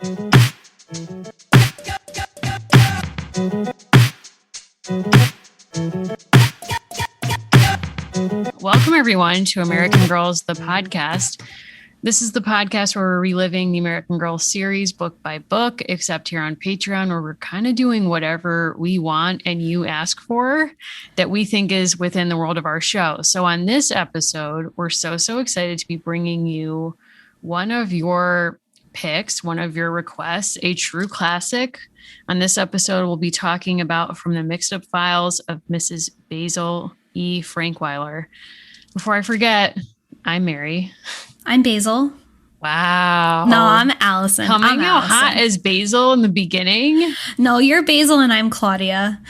Welcome, everyone, to American Girls, the podcast. This is the podcast where we're reliving the American Girl series book by book, except here on Patreon, where we're kind of doing whatever we want and you ask for that we think is within the world of our show. So on this episode, we're so excited to be bringing you one of your picks, one of your requests, a true classic. On this episode, we'll be talking about From the Mixed Up Files of Mrs. Basil E. Frankweiler. Before I forget, I'm Mary. I'm Basil. Wow. No, I'm Allison. Coming out hot as Basil in the beginning? No, you're Basil and I'm Claudia.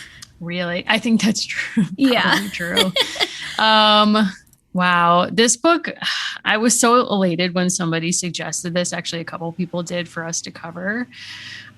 Really? I think that's true. Yeah. True. Wow. This book, I was so elated when somebody suggested this. Actually, a couple people did for us to cover.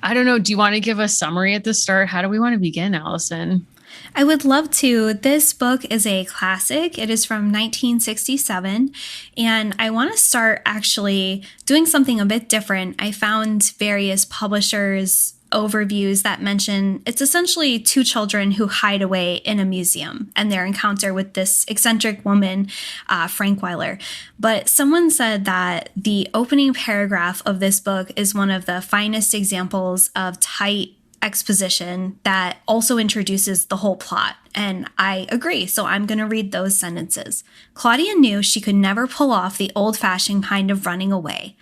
I don't know. Do you want to give a summary at the start? How do we want to begin, Allison? I would love to. This book is a classic. It is from 1967. And I want to start actually doing something a bit different. I found various publishers' overviews that mention it's essentially two children who hide away in a museum and their encounter with this eccentric woman, Frankweiler. But someone said that the opening paragraph of this book is one of the finest examples of tight exposition that also introduces the whole plot. And I agree, so I'm going to read those sentences. Claudia knew she could never pull off the old-fashioned kind of running away.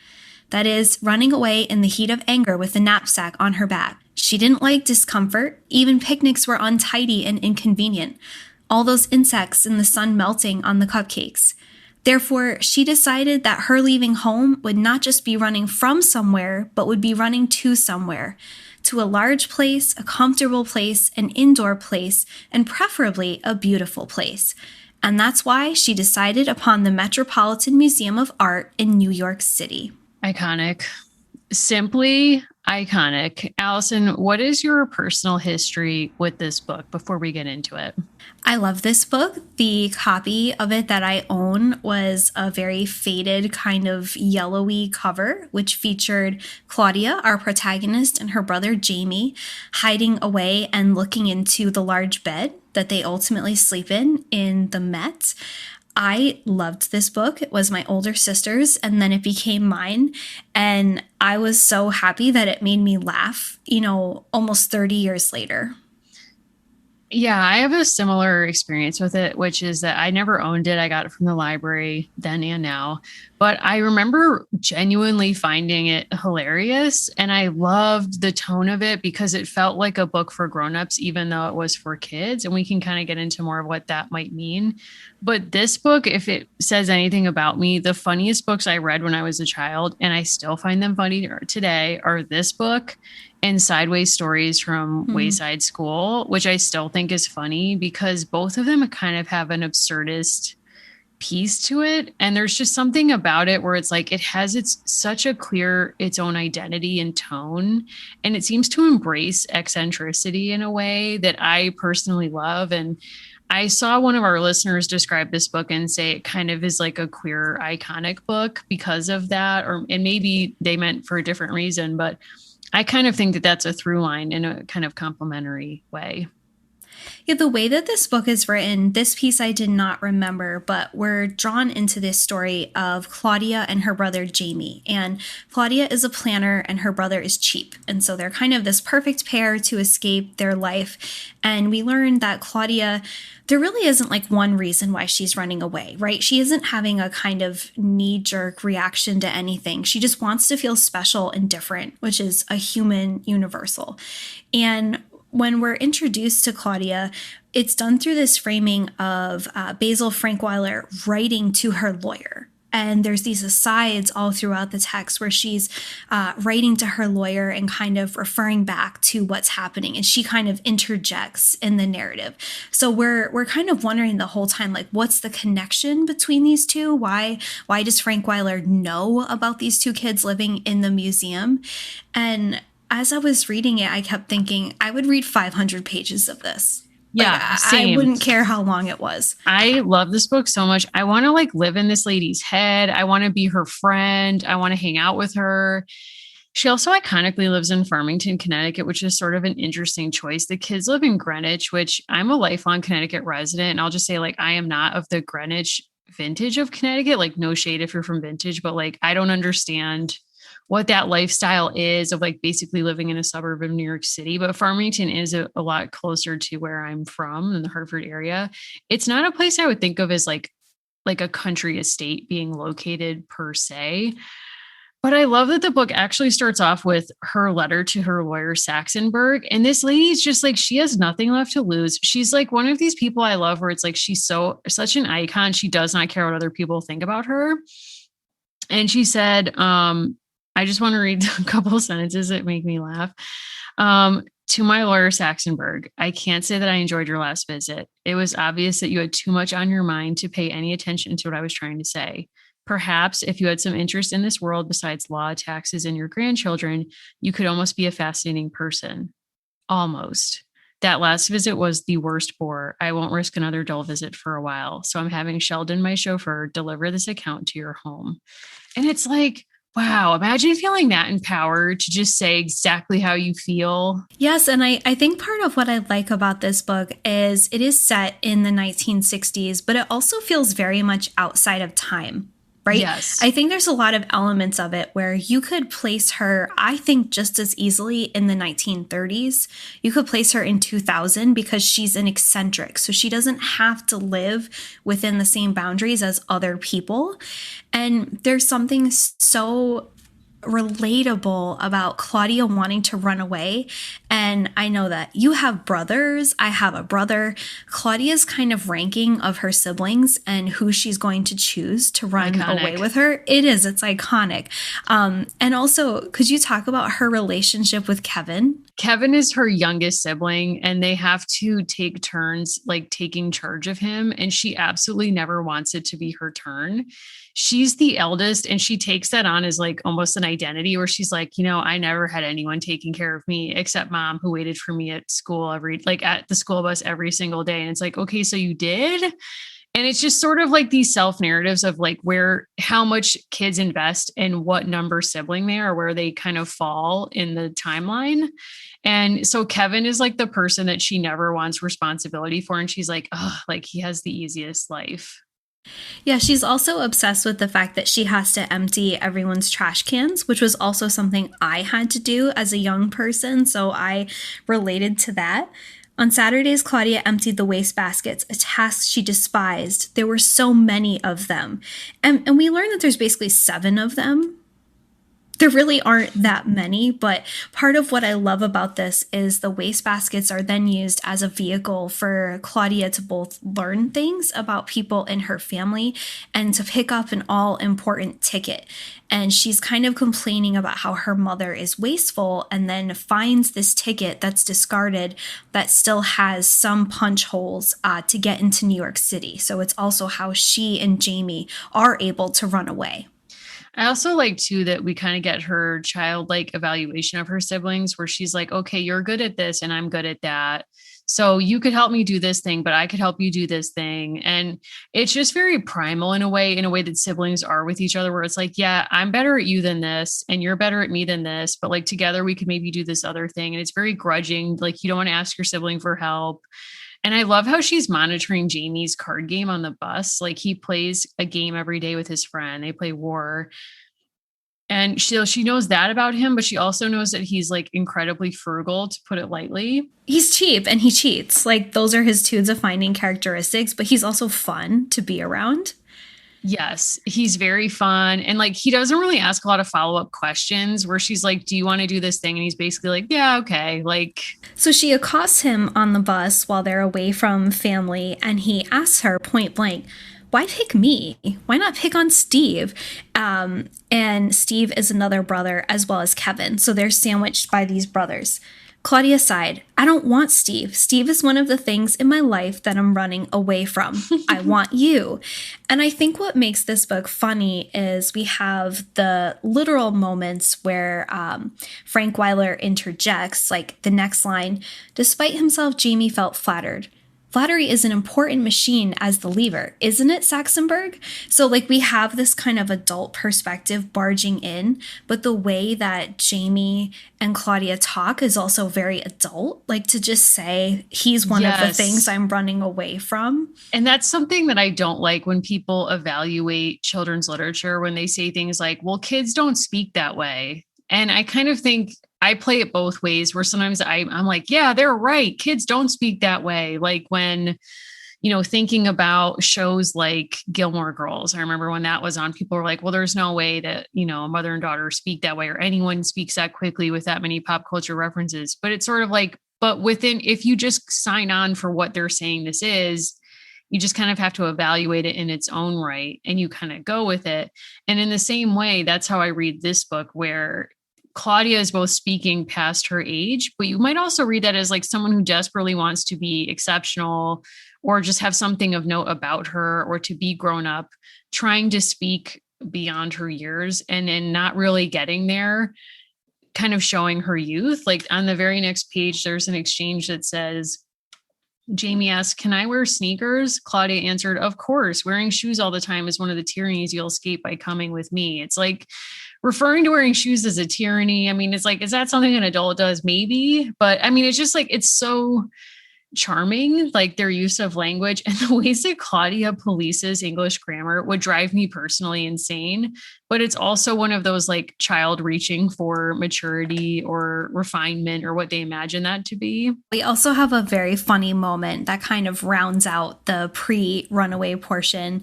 That is, running away in the heat of anger with the knapsack on her back. She didn't like discomfort. Even picnics were untidy and inconvenient. All those insects in the sun melting on the cupcakes. Therefore, she decided that her leaving home would not just be running from somewhere, but would be running to somewhere. To a large place, a comfortable place, an indoor place, and preferably a beautiful place. And that's why she decided upon the Metropolitan Museum of Art in New York City. Iconic. Simply iconic. Allison, what is your personal history with this book before we get into it? I love this book. The copy of it that I own was a very faded kind of yellowy cover, which featured Claudia, our protagonist, and her brother Jamie hiding away and looking into the large bed that they ultimately sleep in the Met. I loved this book. It was my older sister's, and then it became mine. And I was so happy that it made me laugh, almost 30 years later. Yeah, I have a similar experience with it, which is that I never owned it. I got it from the library then and now. But I remember genuinely finding it hilarious. And I loved the tone of it because it felt like a book for grownups, even though it was for kids. And we can kind of get into more of what that might mean. But this book, if it says anything about me, the funniest books I read when I was a child, and I still find them funny today, are this book and Sideways Stories from Wayside School, which I still think is funny because both of them kind of have an absurdist piece to it. And there's just something about it where it's like it has such a clear its own identity and tone. And it seems to embrace eccentricity in a way that I personally love. And I saw one of our listeners describe this book and say it kind of is like a queer iconic book because of that. And maybe they meant for a different reason, but I kind of think that that's a through line in a kind of complimentary way. Yeah, the way that this book is written, this piece I did not remember, but we're drawn into this story of Claudia and her brother Jamie. And Claudia is a planner and her brother is cheap. And so they're kind of this perfect pair to escape their life. And we learned that Claudia, there really isn't like one reason why she's running away, right? She isn't having a kind of knee-jerk reaction to anything. She just wants to feel special and different, which is a human universal. And when we're introduced to Claudia, it's done through this framing of Basil Frankweiler writing to her lawyer. And there's these asides all throughout the text where she's writing to her lawyer and kind of referring back to what's happening. And she kind of interjects in the narrative. So we're kind of wondering the whole time, like, what's the connection between these two? Why does Frankweiler know about these two kids living in the museum? And as I was reading it, I kept thinking I would read 500 pages of this. Yeah, same. I wouldn't care how long it was. I love this book so much. I want to live in this lady's head. I want to be her friend. I want to hang out with her. She also iconically lives in Farmington, Connecticut, which is sort of an interesting choice. The kids live in Greenwich, which I'm a lifelong Connecticut resident. And I'll just say, like, I am not of the Greenwich vintage of Connecticut. Like, no shade if you're from vintage, but like, I don't understand what that lifestyle is of like basically living in a suburb of New York City. But Farmington is a lot closer to where I'm from in the Hartford area. It's not a place I would think of as like a country estate being located per se. But I love that the book actually starts off with her letter to her lawyer, Saxonberg. And this lady's just like, she has nothing left to lose. She's like one of these people I love where it's like, she's such an icon. She does not care what other people think about her. And she said, I just want to read a couple of sentences that make me laugh. To my lawyer, Saxonberg, I can't say that I enjoyed your last visit. It was obvious that you had too much on your mind to pay any attention to what I was trying to say. Perhaps if you had some interest in this world besides law, taxes, and your grandchildren, you could almost be a fascinating person. Almost. That last visit was the worst bore. I won't risk another dull visit for a while. So I'm having Sheldon, my chauffeur, deliver this account to your home. And it's like, wow, imagine feeling that empowered to just say exactly how you feel. Yes, and I think part of what I like about this book is it is set in the 1960s, but it also feels very much outside of time. Right? Yes. I think there's a lot of elements of it where you could place her, I think, just as easily in the 1930s. You could place her in 2000 because she's an eccentric. So she doesn't have to live within the same boundaries as other people. And there's something so relatable about Claudia wanting to run away. And I know that you have brothers. I have a brother. Claudia's kind of ranking of her siblings and who she's going to choose to run Iconic. away with her. It's iconic. And also, could you talk about her relationship with Kevin? Kevin is her youngest sibling, and they have to take turns like taking charge of him. And she absolutely never wants it to be her turn. She's the eldest, and she takes that on as like almost an identity where she's like, I never had anyone taking care of me except mom, who waited for me at school at the school bus every single day. And it's like, okay, so you did. And it's just sort of like these self narratives of like how much kids invest in what number sibling they are, where they kind of fall in the timeline. And so Kevin is like the person that she never wants responsibility for. And she's like, oh, like he has the easiest life. Yeah, she's also obsessed with the fact that she has to empty everyone's trash cans, which was also something I had to do as a young person. So I related to that. On Saturdays, Claudia emptied the waste baskets, a task she despised. There were so many of them. And we learned that there's basically 7 of them. There really aren't that many, but part of what I love about this is the waste baskets are then used as a vehicle for Claudia to both learn things about people in her family and to pick up an all-important ticket. And she's kind of complaining about how her mother is wasteful and then finds this ticket that's discarded that still has some punch holes to get into New York City. So it's also how she and Jamie are able to run away. I also like too that we kind of get her childlike evaluation of her siblings where she's like, okay, you're good at this and I'm good at that. So you could help me do this thing, but I could help you do this thing. And it's just very primal in a way that siblings are with each other, where it's like, yeah, I'm better at you than this, and you're better at me than this, but like together we could maybe do this other thing. And it's very grudging. Like you don't want to ask your sibling for help. And I love how she's monitoring Jamie's card game on the bus. Like he plays a game every day with his friend. They play War. And she knows that about him, but she also knows that he's like incredibly frugal, to put it lightly. He's cheap and he cheats. Like those are his two defining characteristics, but he's also fun to be around. Yes, he's very fun. And like, he doesn't really ask a lot of follow-up questions where she's like, do you want to do this thing? And he's basically like, yeah, okay. Like, so she accosts him on the bus while they're away from family. And he asks her point blank, why pick me? Why not pick on Steve? And Steve is another brother as well as Kevin. So they're sandwiched by these brothers. Claudia sighed. I don't want Steve. Steve is one of the things in my life that I'm running away from. I want you. And I think what makes this book funny is we have the literal moments where Frankweiler interjects, like the next line, despite himself, Jamie felt flattered. Flattery is an important machine as the lever, isn't it, Saxonburg? So, like, we have this kind of adult perspective barging in, but the way that Jamie and Claudia talk is also very adult. Like, to just say, he's one of the things Yes. I'm running away from. And that's something that I don't like when people evaluate children's literature when they say things like, well, kids don't speak that way. And I kind of think I play it both ways where sometimes I'm like, yeah, they're right. Kids don't speak that way. Like when, thinking about shows like Gilmore Girls, I remember when that was on, people were like, well, there's no way that, a mother and daughter speak that way or anyone speaks that quickly with that many pop culture references. But it's sort of like, but if you just sign on for what they're saying this is, you just kind of have to evaluate it in its own right and you kind of go with it. And in the same way, that's how I read this book, where Claudia is both speaking past her age, but you might also read that as like someone who desperately wants to be exceptional or just have something of note about her or to be grown up, trying to speak beyond her years and then not really getting there, kind of showing her youth. Like on the very next page, there's an exchange that says, Jamie asked, can I wear sneakers? Claudia answered, of course. Wearing shoes all the time is one of the tyrannies you'll escape by coming with me. It's like referring to wearing shoes as a tyranny. I mean, it's like, is that something an adult does? Maybe. But I mean, it's just like, it's so charming, like their use of language and the ways that Claudia polices English grammar would drive me personally insane. But it's also one of those like child reaching for maturity or refinement or what they imagine that to be. We also have a very funny moment that kind of rounds out the pre runaway portion,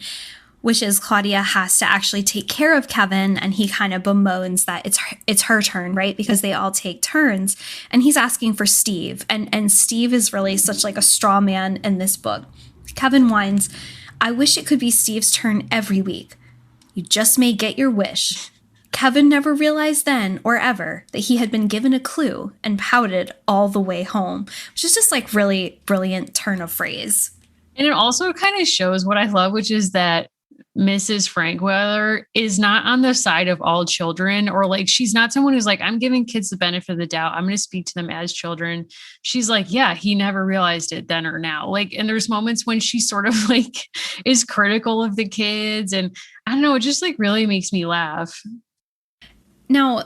which is Claudia has to actually take care of Kevin, and he kind of bemoans that it's her turn, right? Because they all take turns, and he's asking for Steve, and Steve is really such like a straw man in this book. Kevin whines, I wish it could be Steve's turn every week. You just may get your wish. Kevin never realized then or ever that he had been given a clue and pouted all the way home, which is just like really brilliant turn of phrase. And it also kind of shows what I love, which is that Mrs. Frankweiler is not on the side of all children, or like she's not someone who's like, I'm giving kids the benefit of the doubt. I'm going to speak to them as children. She's like, yeah, he never realized it then or now. Like, and there's moments when she sort of like is critical of the kids. And I don't know, it just like really makes me laugh. Now,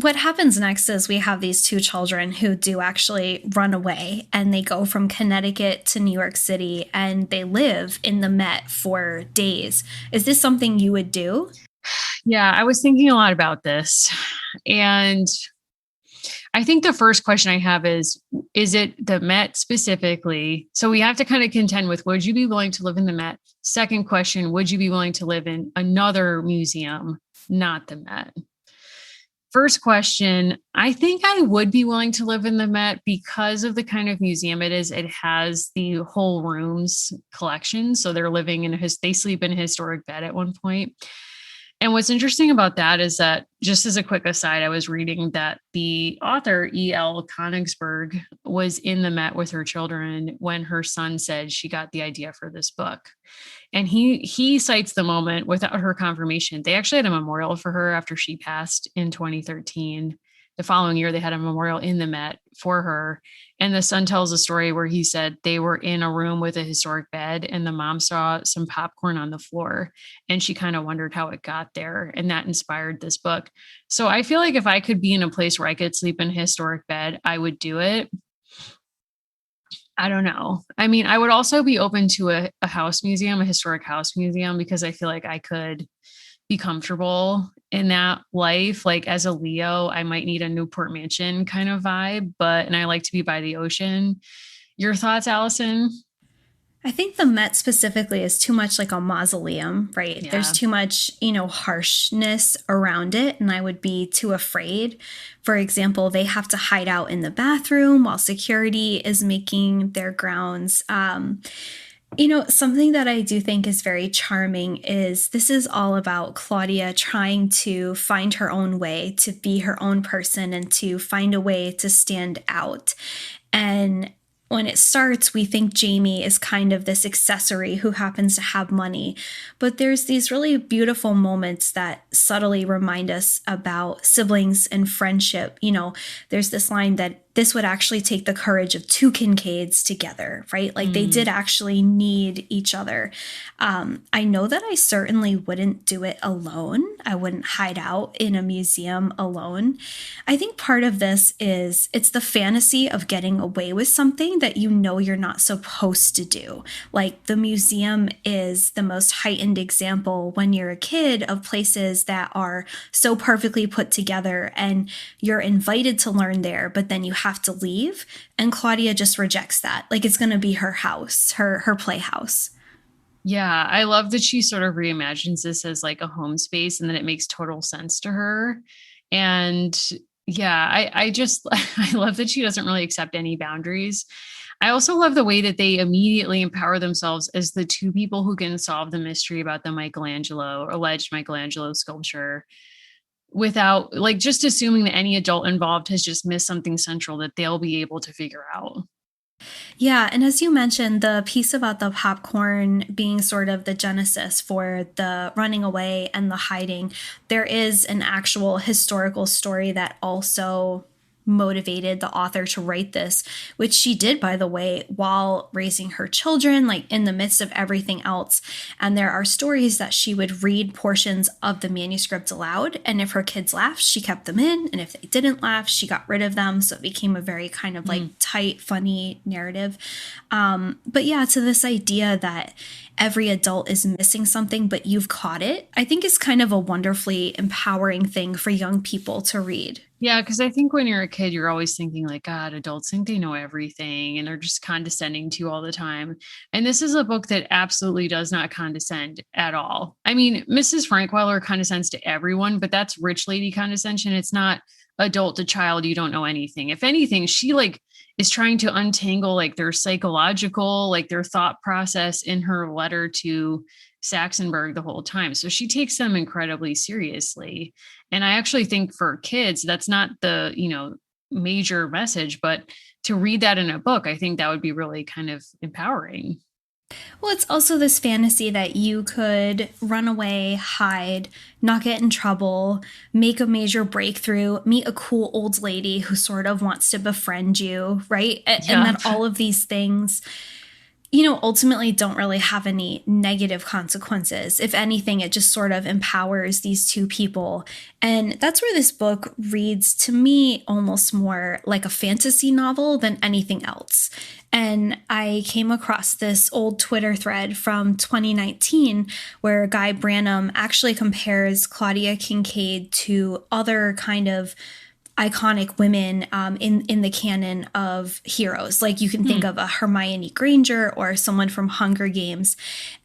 what happens next is we have these two children who do actually run away, and they go from Connecticut to New York City, and they live in the Met for days. Is this something you would do? Yeah, I was thinking a lot about this. And I think the first question I have is it the Met specifically? So we have to kind of contend with, would you be willing to live in the Met? Second question, would you be willing to live in another museum, not the Met? First question, I think I would be willing to live in the Met because of the kind of museum it is. It has the whole rooms collection. So they're living they sleep in a historic bed at one point. And what's interesting about that is that, just as a quick aside, I was reading that the author, E.L. Konigsberg, was in the Met with her children when her son said she got the idea for this book. And he cites the moment without her confirmation. They actually had a memorial for her after she passed in 2013. The following year, they had a memorial in the Met for her. And the son tells a story where he said they were in a room with a historic bed and the mom saw some popcorn on the floor and she kind of wondered how it got there. And that inspired this book. So I feel like if I could be in a place where I could sleep in a historic bed, I would do it. I don't know. I mean, I would also be open to a house museum, a historic house museum, because I feel like I could be comfortable in that life. Like as a Leo, I might need a Newport Mansion kind of vibe, and I like to be by the ocean. Your thoughts, Allison? I think the Met specifically is too much like a mausoleum, right? Yeah. There's too much, harshness around it, and I would be too afraid. For example, they have to hide out in the bathroom while security is making their grounds. Something that I do think is very charming is this is all about Claudia trying to find her own way, to be her own person, and to find a way to stand out. And when it starts, we think Jamie is kind of this accessory who happens to have money. But there's these really beautiful moments that subtly remind us about siblings and friendship. There's this line that this would actually take the courage of two Kincaids together, right? Like they did Mm. actually need each other. I know that I certainly wouldn't do it alone. I wouldn't hide out in a museum alone. I think part of this is it's the fantasy of getting away with something that you know you're not supposed to do. Like the museum is the most heightened example when you're a kid of places that are so perfectly put together and you're invited to learn there, but then you have to leave. And Claudia just rejects that. Like it's going to be her house, her playhouse. Yeah, I love that she sort of reimagines this as like a home space and then it makes total sense to her. And yeah, I just I love that she doesn't really accept any boundaries. I also love the way that they immediately empower themselves as the two people who can solve the mystery about the alleged Michelangelo sculpture without like just assuming that any adult involved has just missed something central that they'll be able to figure out. Yeah, and as you mentioned, the piece about the popcorn being sort of the genesis for the running away and the hiding, there is an actual historical story that also motivated the author to write this, which she did, by the way, while raising her children, like in the midst of everything else. And there are stories that she would read portions of the manuscript aloud. And if her kids laughed, she kept them in. And if they didn't laugh, she got rid of them. So it became a very kind of like tight, funny narrative. But yeah, to this idea that every adult is missing something, but you've caught it, I think is kind of a wonderfully empowering thing for young people to read. Yeah, because I think when you're a kid, you're always thinking like, God, adults think they know everything and they're just condescending to you all the time. And this is a book that absolutely does not condescend at all. I mean, Mrs. Frankweiler condescends to everyone, but that's rich lady condescension. It's not adult to child, you don't know anything. If anything, she like is trying to untangle like their psychological, like their thought process in her letter to Saxonburg the whole time. So she takes them incredibly seriously. And I actually think for kids, that's not the, major message, but to read that in a book, I think that would be really kind of empowering. Well, it's also this fantasy that you could run away, hide, not get in trouble, make a major breakthrough, meet a cool old lady who sort of wants to befriend you, right? And Yeah. that all of these things ultimately don't really have any negative consequences. If anything, it just sort of empowers these two people. And that's where this book reads to me almost more like a fantasy novel than anything else. And I came across this old Twitter thread from 2019 where Guy Branum actually compares Claudia Kincaid to other kind of iconic women in the canon of heroes. Like you can think of a Hermione Granger or someone from Hunger Games.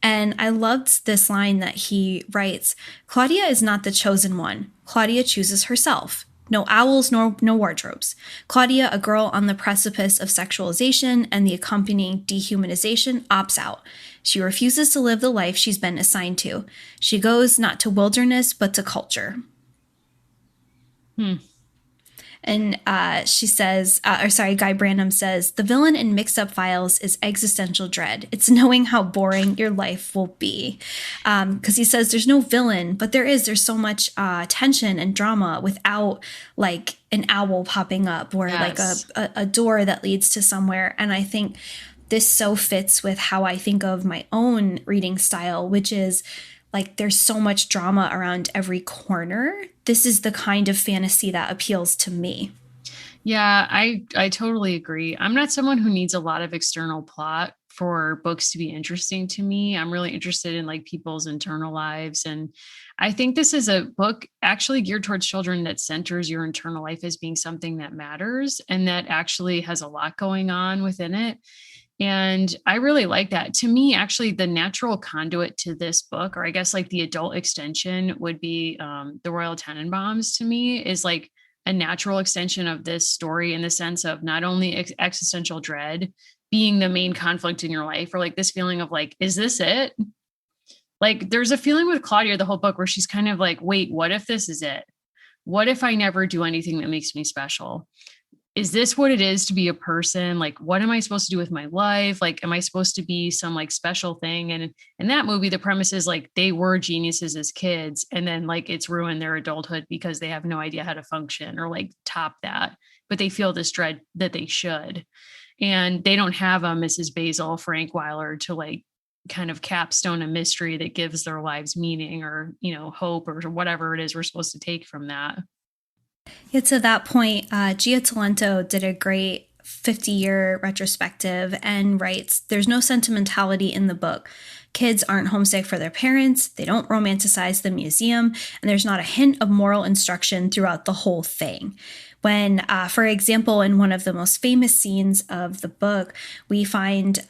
And I loved this line that he writes, Claudia is not the chosen one. Claudia chooses herself. No owls, nor no wardrobes. Claudia, a girl on the precipice of sexualization and the accompanying dehumanization, opts out. She refuses to live the life she's been assigned to. She goes not to wilderness, but to culture. Hmm. And she says, Guy Branum says, the villain in Mixed Up Files is existential dread. It's knowing how boring your life will be. Because he says there's no villain, but there's so much tension and drama without like an owl popping up or like Yes. a door that leads to somewhere. And I think this so fits with how I think of my own reading style, which is like there's so much drama around every corner. This is the kind of fantasy that appeals to me. Yeah, I totally agree. I'm not someone who needs a lot of external plot for books to be interesting to me. I'm really interested in like people's internal lives, and I think this is a book actually geared towards children that centers your internal life as being something that matters and that actually has a lot going on within it. And I really like that. To me, actually, the natural conduit to this book, or I guess like the adult extension, would be the Royal Tenenbaums. To me, is like a natural extension of this story in the sense of not only existential dread being the main conflict in your life, or like this feeling of like, is this it? Like, there's a feeling with Claudia the whole book where she's kind of like, wait, what if this is it? What if I never do anything that makes me special? is this what it is to be a person? Like, what am I supposed to do with my life? Like, am I supposed to be some like special thing? And in that movie, the premise is like they were geniuses as kids, and then like it's ruined their adulthood because they have no idea how to function or like top that, but they feel this dread that they should. And they don't have a Mrs. Basil Frankweiler to like kind of capstone a mystery that gives their lives meaning or, hope or whatever it is we're supposed to take from that. Yeah, to that point, Gia Talento did a great 50-year retrospective and writes, there's no sentimentality in the book. Kids aren't homesick for their parents, they don't romanticize the museum, and there's not a hint of moral instruction throughout the whole thing. When, for example, in one of the most famous scenes of the book, we find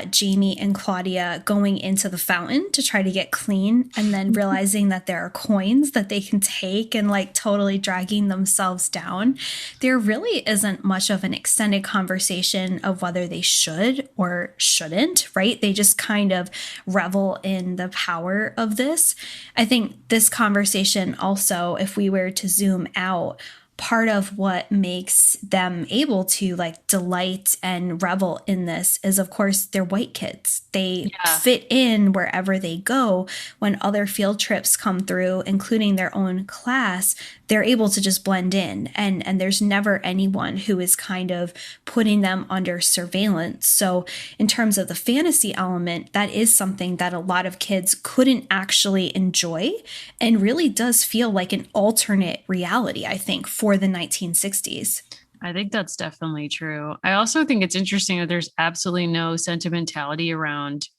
Jamie and Claudia going into the fountain to try to get clean and then realizing that there are coins that they can take and like totally dragging themselves down. There really isn't much of an extended conversation of whether they should or shouldn't, right? They just kind of revel in the power of this. I think this conversation also, if we were to zoom out, part of what makes them able to like delight and revel in this is, of course, they're white kids. They Yeah. fit in wherever they go. When other field trips come through, including their own class, they're able to just blend in, and there's never anyone who is kind of putting them under surveillance. So in terms of the fantasy element, that is something that a lot of kids couldn't actually enjoy and really does feel like an alternate reality, I think, for the 1960s. I think that's definitely true. I also think it's interesting that there's absolutely no sentimentality around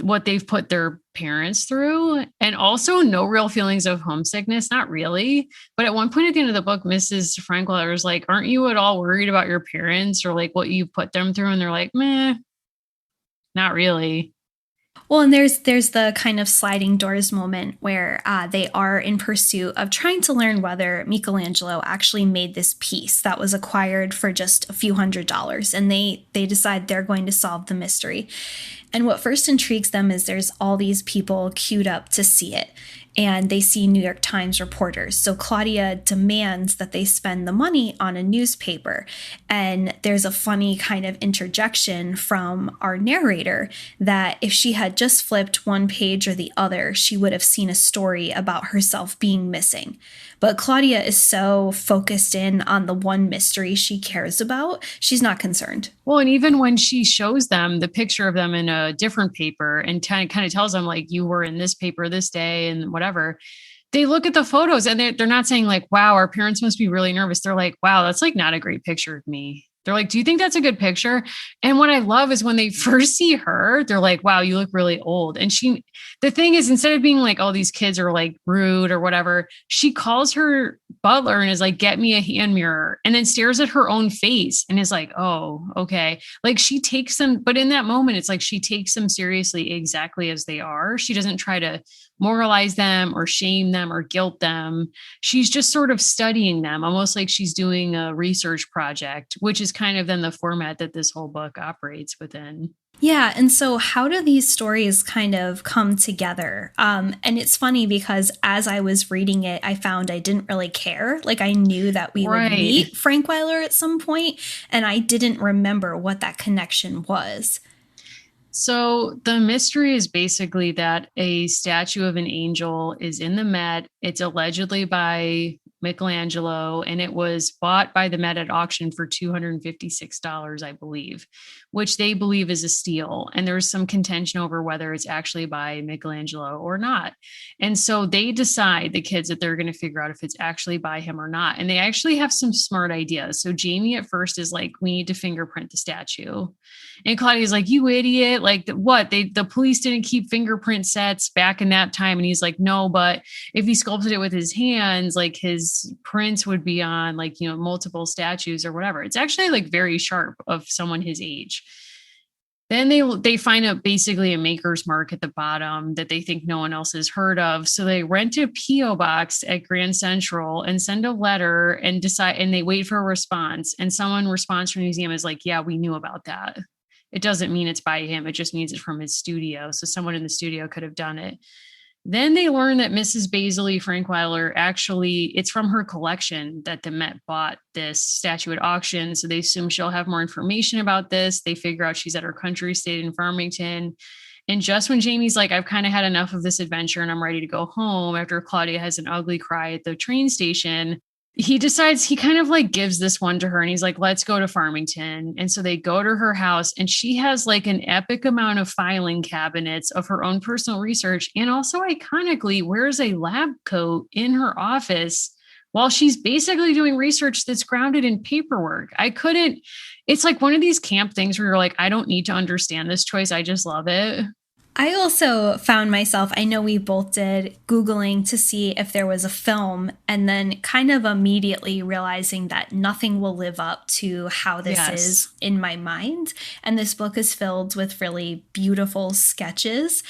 what they've put their parents through, and also no real feelings of homesickness. Not really. But at one point at the end of the book, Mrs. Frankweiler is like, aren't you at all worried about your parents or like what you put them through? And they're like, meh, not really. Well, and there's the kind of sliding doors moment where they are in pursuit of trying to learn whether Michelangelo actually made this piece that was acquired for just a few $100s, and they decide they're going to solve the mystery. And what first intrigues them is there's all these people queued up to see it, and they see New York Times reporters. So Claudia demands that they spend the money on a newspaper. And there's a funny kind of interjection from our narrator that if she had just flipped one page or the other, she would have seen a story about herself being missing. But Claudia is so focused in on the one mystery she cares about, she's not concerned. Well, and even when she shows them the picture of them in a different paper and kind of tells them like you were in this paper this day and whatever, they look at the photos and they're not saying like, wow, our parents must be really nervous. They're like, wow, that's like not a great picture of me. They're like, do you think that's a good picture? And what I love is when they first see her, they're like, wow, you look really old. And the thing is, instead of being like, oh, these kids are like rude or whatever, she calls her butler and is like, get me a hand mirror, and then stares at her own face and is like, oh, okay. Like she takes them, but in that moment, it's like she takes them seriously exactly as they are. She doesn't try to moralize them or shame them or guilt them. She's just sort of studying them, almost like she's doing a research project, which is kind of then the format that this whole book operates within. Yeah, and so how do these stories kind of come together? And it's funny because as I was reading it, I found I didn't really care. Like I knew that we would Right. meet Frankweiler at some point, and I didn't remember what that connection was. So the mystery is basically that a statue of an angel is in the Met. It's allegedly by Michelangelo, and it was bought by the Met at auction for $256, I believe, which they believe is a steal. And there's some contention over whether it's actually by Michelangelo or not. And so they decide, the kids, that they're going to figure out if it's actually by him or not. And they actually have some smart ideas. So Jamie at first is like, we need to fingerprint the statue. And Claudia's like, you idiot. Like what? The police didn't keep fingerprint sets back in that time. And he's like, no, but if he sculpted it with his hands, like his prints would be on like, multiple statues or whatever. It's actually like very sharp of someone his age. Then they find out basically a maker's mark at the bottom that they think no one else has heard of. So they rent a PO box at Grand Central and send a letter and decide, and they wait for a response. And someone responds from the museum is like, yeah, we knew about that. It doesn't mean it's by him. It just means it's from his studio. So someone in the studio could have done it. Then they learn that Mrs. Basil E. Frankweiler actually, it's from her collection that the Met bought this statue at auction. So they assume she'll have more information about this. They figure out she's at her country estate in Farmington. And just when Jamie's like, I've kind of had enough of this adventure and I'm ready to go home after Claudia has an ugly cry at the train station, he decides he kind of like gives this one to her and he's like, let's go to Farmington. And so they go to her house and she has like an epic amount of filing cabinets of her own personal research. And also iconically wears a lab coat in her office while she's basically doing research that's grounded in paperwork. It's like one of these camp things where you're like, I don't need to understand this choice. I just love it. I also found myself, I know we both did, Googling to see if there was a film and then kind of immediately realizing that nothing will live up to how this is in my mind. And this book is filled with really beautiful sketches.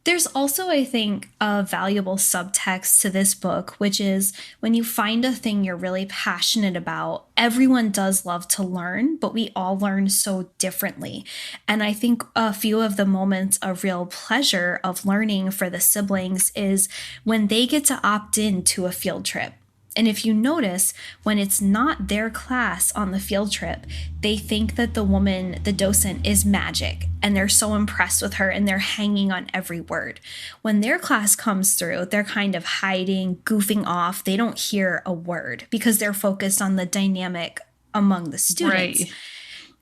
There's also, I think, a valuable subtext to this book, which is when you find a thing you're really passionate about, everyone does love to learn, but we all learn so differently. And I think a few of the moments of real pleasure of learning for the siblings is when they get to opt in to a field trip. And if you notice, when it's not their class on the field trip, they think that the woman, the docent, is magic. And they're so impressed with her and they're hanging on every word. When their class comes through, they're kind of hiding, goofing off. They don't hear a word because they're focused on the dynamic among the students. Right.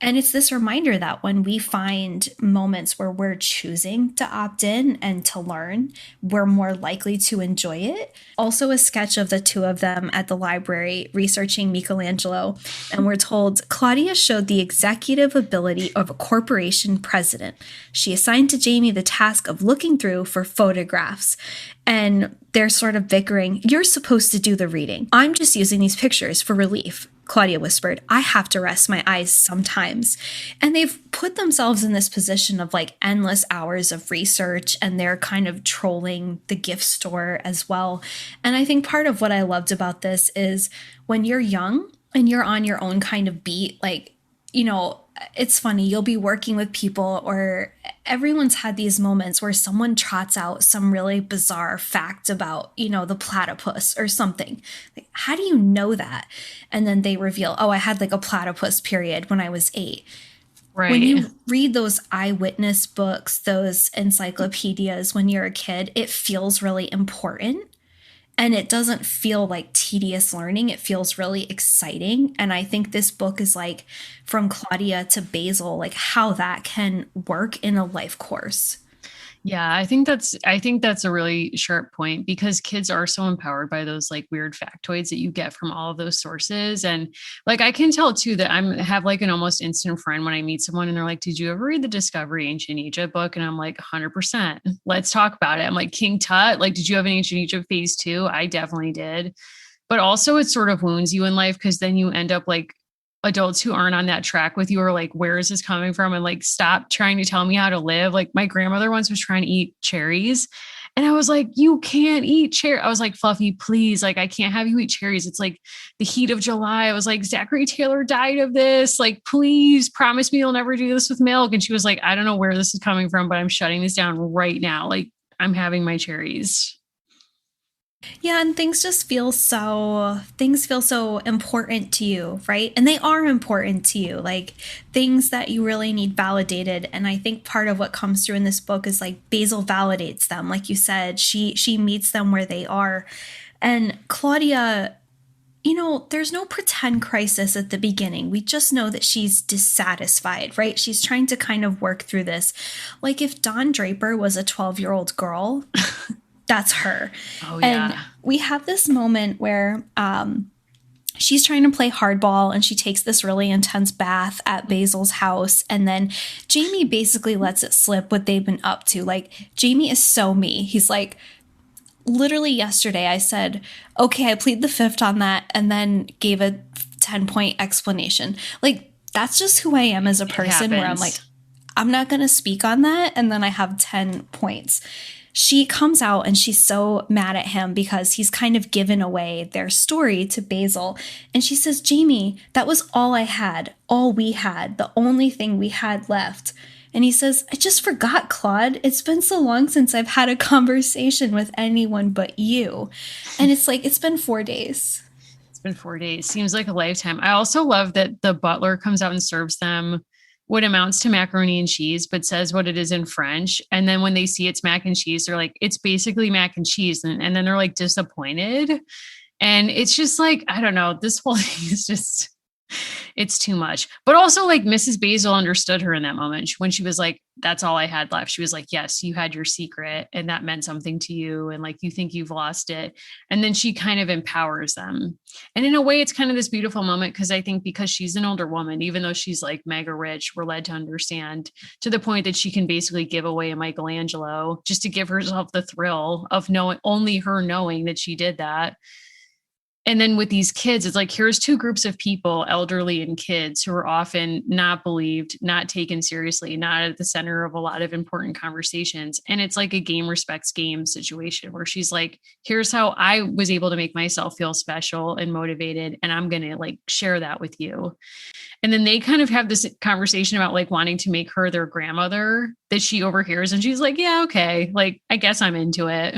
And it's this reminder that when we find moments where we're choosing to opt in and to learn, we're more likely to enjoy it. Also, a sketch of the two of them at the library researching Michelangelo. And we're told Claudia showed the executive ability of a corporation president. She assigned to Jamie the task of looking through for photographs. And they're sort of bickering. You're supposed to do the reading. I'm just using these pictures for relief. Claudia whispered, I have to rest my eyes sometimes. And they've put themselves in this position of like endless hours of research and they're kind of trolling the gift store as well. And I think part of what I loved about this is when you're young and you're on your own kind of beat, like, you know, it's funny, you'll be working with people or everyone's had these moments where someone trots out some really bizarre fact about, you know, the platypus or something. Like, how do you know that? And then they reveal, oh, I had like a platypus period when I was 8. Right. When you read those eyewitness books, those encyclopedias when you're a kid, it feels really important. And it doesn't feel like tedious learning. It feels really exciting. And I think this book is like from Claudia to Basil, like how that can work in a life course. Yeah, I think that's a really sharp point because kids are so empowered by those like weird factoids that you get from all of those sources. And like I can tell too that have like an almost instant friend when I meet someone and they're like, did you ever read the Discovery Ancient Egypt book? And I'm like, 100%. Let's talk about it. I'm like, King Tut, like, did you have an Ancient Egypt phase 2? I definitely did. But also it sort of wounds you in life because then you end up like adults who aren't on that track with you are like, where is this coming from? And like, stop trying to tell me how to live. Like my grandmother once was trying to eat cherries and I was like, you can't eat cherry. I was like, Fluffy, please. Like, I can't have you eat cherries. It's like the heat of July. I was like, Zachary Taylor died of this. Like, please promise me you'll never do this with milk. And she was like, I don't know where this is coming from, but I'm shutting this down right now. Like I'm having my cherries. Yeah, and things feel so important to you, right? And they are important to you, like things that you really need validated. And I think part of what comes through in this book is like Basil validates them. Like you said, she meets them where they are. And Claudia, you know, there's no pretend crisis at the beginning. We just know that she's dissatisfied, right? She's trying to kind of work through this. Like if Dawn Draper was a 12-year-old girl, that's her. Oh, yeah. And we have this moment where she's trying to play hardball and she takes this really intense bath at Basil's house. And then Jamie basically lets it slip what they've been up to. Like Jamie is so me. He's like, literally yesterday I said, okay, I plead the fifth on that. And then gave a 10-point explanation. Like that's just who I am as a person where I'm like, I'm not going to speak on that. And then I have 10 points. She comes out and she's so mad at him because he's kind of given away their story to Basil. And she says, Jamie, that was all I had, all we had, the only thing we had left. And he says, I just forgot, Claude. It's been so long since I've had a conversation with anyone but you. And it's like, it's been 4 days. It's been 4 days. Seems like a lifetime. I also love that the butler comes out and serves them what amounts to macaroni and cheese, but says what it is in French. And then when they see it's mac and cheese, they're like, it's basically mac and cheese. And then they're like disappointed. And it's just like, I don't know, this whole thing is just, it's too much. But also, like, Mrs. Basil understood her in that moment when she was like, that's all I had left. She was like, yes, you had your secret and that meant something to you. And like, you think you've lost it. And then she kind of empowers them. And in a way, it's kind of this beautiful moment because I think because she's an older woman, even though she's like mega rich, we're led to understand to the point that she can basically give away a Michelangelo just to give herself the thrill of knowing only her knowing that she did that. And then with these kids, it's like, here's two groups of people, elderly and kids, who are often not believed, not taken seriously, not at the center of a lot of important conversations. And it's like a game respects game situation where she's like, here's how I was able to make myself feel special and motivated. And I'm going to like share that with you. And then they kind of have this conversation about like wanting to make her their grandmother that she overhears. And she's like, yeah, okay. Like, I guess I'm into it.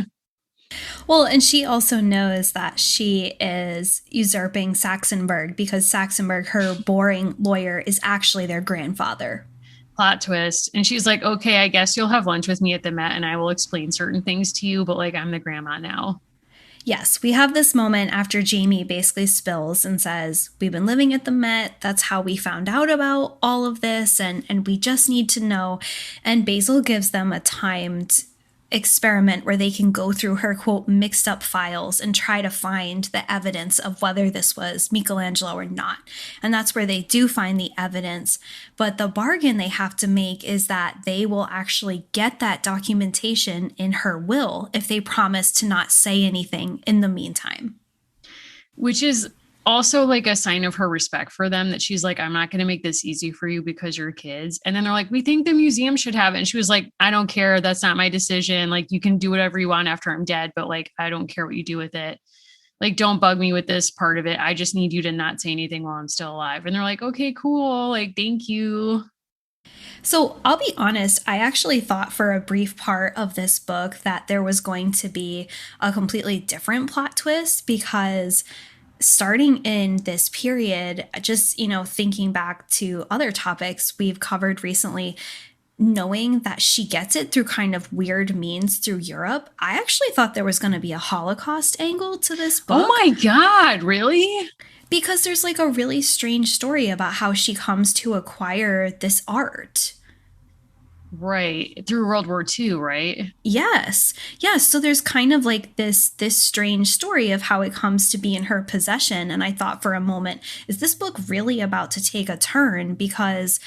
Well, and she also knows that she is usurping Saxonburg because Saxonburg, her boring lawyer, is actually their grandfather. Plot twist. And she's like, okay, I guess you'll have lunch with me at the Met and I will explain certain things to you, but like, I'm the grandma now. Yes, we have this moment after Jamie basically spills and says, we've been living at the Met. That's how we found out about all of this. And we just need to know. And Basil gives them a timed experiment where they can go through her quote mixed up files and try to find the evidence of whether this was Michelangelo or not. And that's where they do find the evidence. But the bargain they have to make is that they will actually get that documentation in her will if they promise to not say anything in the meantime. Which is also like a sign of her respect for them that she's like, I'm not going to make this easy for you because you're kids. And then they're like, we think the museum should have it. And she was like, I don't care. That's not my decision. Like, you can do whatever you want after I'm dead, but like, I don't care what you do with it. Like, don't bug me with this part of it. I just need you to not say anything while I'm still alive. And they're like, okay, cool. Like, thank you. So I'll be honest, I actually thought for a brief part of this book that there was going to be a completely different plot twist because starting in this period, just, thinking back to other topics we've covered recently, knowing that she gets it through kind of weird means through Europe, I actually thought there was going to be a Holocaust angle to this book. Oh my God, really? Because there's like a really strange story about how she comes to acquire this art. Right. Through World War II, right? Yes. Yes. So there's kind of like this strange story of how it comes to be in her possession. And I thought for a moment, is this book really about to take a turn? Because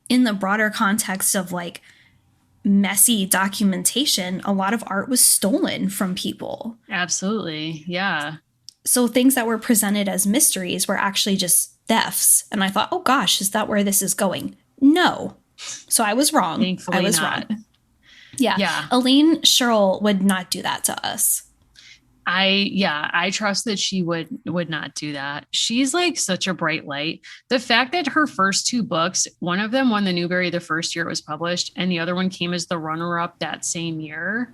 in the broader context of like messy documentation, a lot of art was stolen from people. Absolutely. Yeah. So things that were presented as mysteries were actually just thefts. And I thought, oh gosh, is that where this is going? No. So I was wrong. Thankfully I was not. wrong. Yeah. Yeah. Elaine Sherrill would not do that to us. I trust that she would not do that. She's like such a bright light. The fact that her first two books, one of them won the Newbery the first year it was published, and the other one came as the runner-up that same year.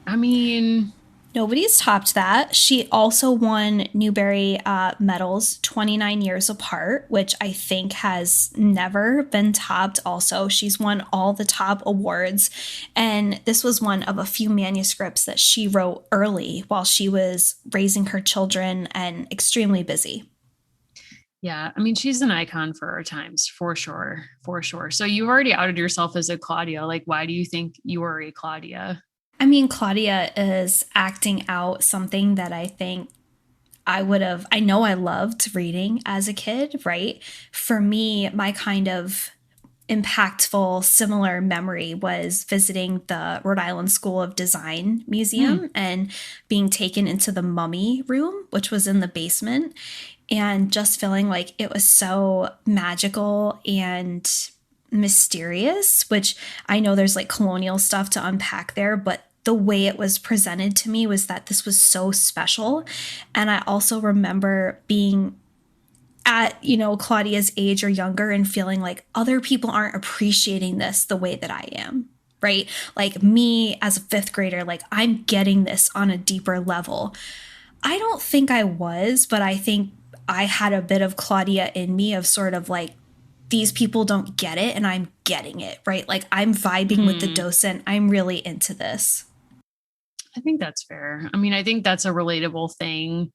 I mean, Nobody's topped that. She also won Newbery medals 29 years apart, which I think has never been topped. Also, she's won all the top awards. And this was one of a few manuscripts that she wrote early while she was raising her children and extremely busy. yeah, I mean, she's an icon for our times, for sure. For sure. So you've already outed yourself as a Claudia. Like, why do you think you are a Claudia? I mean, Claudia is acting out something that I think I know I loved reading as a kid, right? For me, my kind of impactful, similar memory was visiting the Rhode Island School of Design Museum and being taken into the mummy room, which was in the basement, and just feeling like it was so magical and mysterious, which I know there's like colonial stuff to unpack there, but the way it was presented to me was that this was so special. And I also remember being at, Claudia's age or younger and feeling like other people aren't appreciating this the way that I am, right? Like me as a fifth grader, like I'm getting this on a deeper level. I don't think I was, but I think I had a bit of Claudia in me of sort of like, these people don't get it and I'm getting it, right? Like I'm vibing with the Mm, docent. I'm really into this. I think that's fair. I mean, I think that's a relatable thing.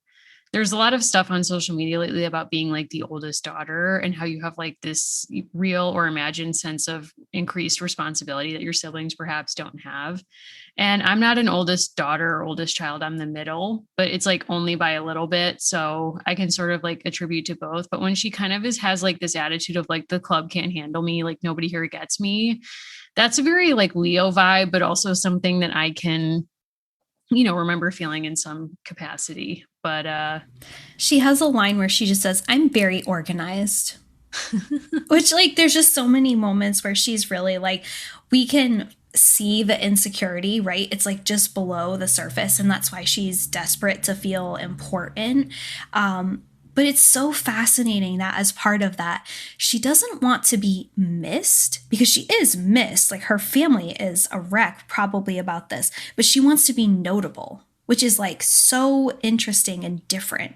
There's a lot of stuff on social media lately about being like the oldest daughter and how you have like this real or imagined sense of increased responsibility that your siblings perhaps don't have. And I'm not an oldest daughter or oldest child. I'm the middle, but it's like only by a little bit. So I can sort of like attribute to both. But when she kind of has like this attitude of like the club can't handle me, like nobody here gets me, that's a very like Leo vibe, but also something that I can, remember feeling in some capacity. But She has a line where she just says, I'm very organized. Which, like, there's just so many moments where she's really like, we can see the insecurity, right? It's like just below the surface. And that's why she's desperate to feel important. But it's so fascinating that as part of that, she doesn't want to be missed because she is missed. Like her family is a wreck probably about this, but she wants to be notable, which is like so interesting and different.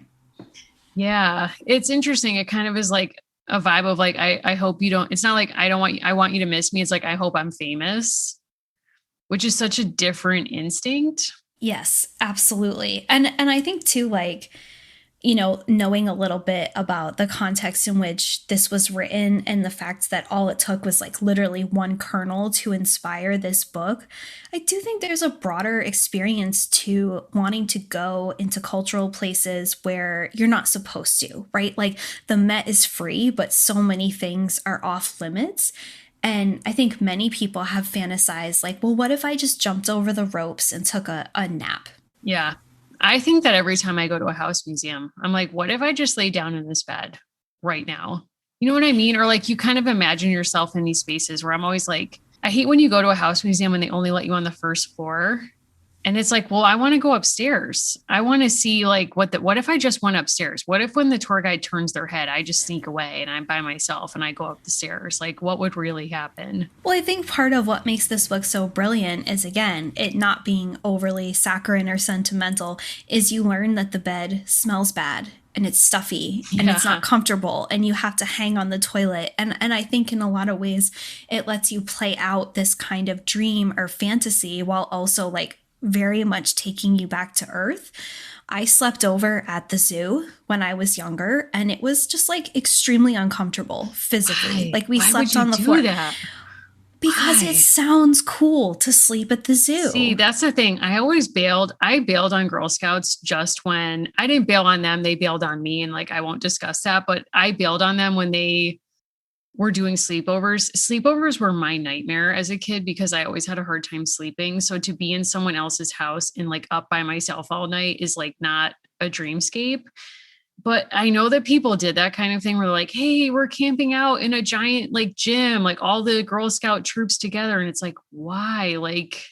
yeah, it's interesting. It kind of is like a vibe of like, I hope you don't, it's not like I want you to miss me. It's like, I hope I'm famous, which is such a different instinct. Yes, absolutely. And I think too, like, knowing a little bit about the context in which this was written and the fact that all it took was like literally one kernel to inspire this book, I do think there's a broader experience to wanting to go into cultural places where you're not supposed to, right? Like the Met is free, but so many things are off limits. And I think many people have fantasized like, well, what if I just jumped over the ropes and took a nap? Yeah. I think that every time I go to a house museum, I'm like, what if I just lay down in this bed right now? You know what I mean? Or like you kind of imagine yourself in these spaces where I'm always like, I hate when you go to a house museum and they only let you on the first floor. And it's like, well, I want to go upstairs. I want to see like what if I just went upstairs? What if when the tour guide turns their head, I just sneak away and I'm by myself and I go up the stairs? Like what would really happen? Well, I think part of what makes this book so brilliant is, again, it not being overly saccharine or sentimental, is you learn that the bed smells bad and it's stuffy and it's not Yeah. comfortable and you have to hang on the toilet. And I think in a lot of ways, it lets you play out this kind of dream or fantasy while also like very much taking you back to earth. I slept over at the zoo when I was younger and it was just like extremely uncomfortable physically. Why? Like we Why would slept you on the do floor that? because it Why? sounds cool to sleep at the See, zoo. that's the thing. I always bailed. I bailed on Girl Scouts just when I didn't bail on them. They bailed on me. And like, I won't discuss that, but I bailed on them when they were doing sleepovers. Sleepovers were my nightmare as a kid because I always had a hard time sleeping. So to be in someone else's house and like up by myself all night is like not a dreamscape. But I know that people did that kind of thing where they're like, hey, we're camping out in a giant like gym, like all the Girl Scout troops together. And it's like, why? Like,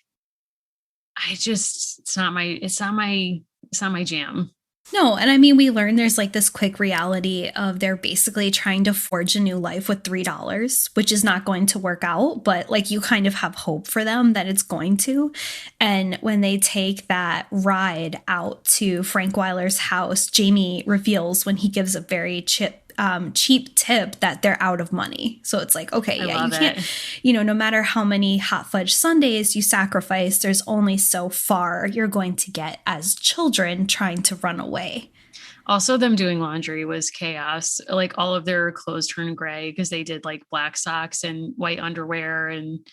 it's not my jam. No, and I mean, we learn there's like this quick reality of they're basically trying to forge a new life with $3, which is not going to work out, but like you kind of have hope for them that it's going to. And when they take that ride out to Frankweiler's house, Jamie reveals when he gives a very cheap tip that they're out of money. So it's like, okay, I yeah, you love can't, it. no matter how many hot fudge sundaes you sacrifice, there's only so far you're going to get as children trying to run away. Also, them doing laundry was chaos. Like all of their clothes turned gray because they did like black socks and white underwear and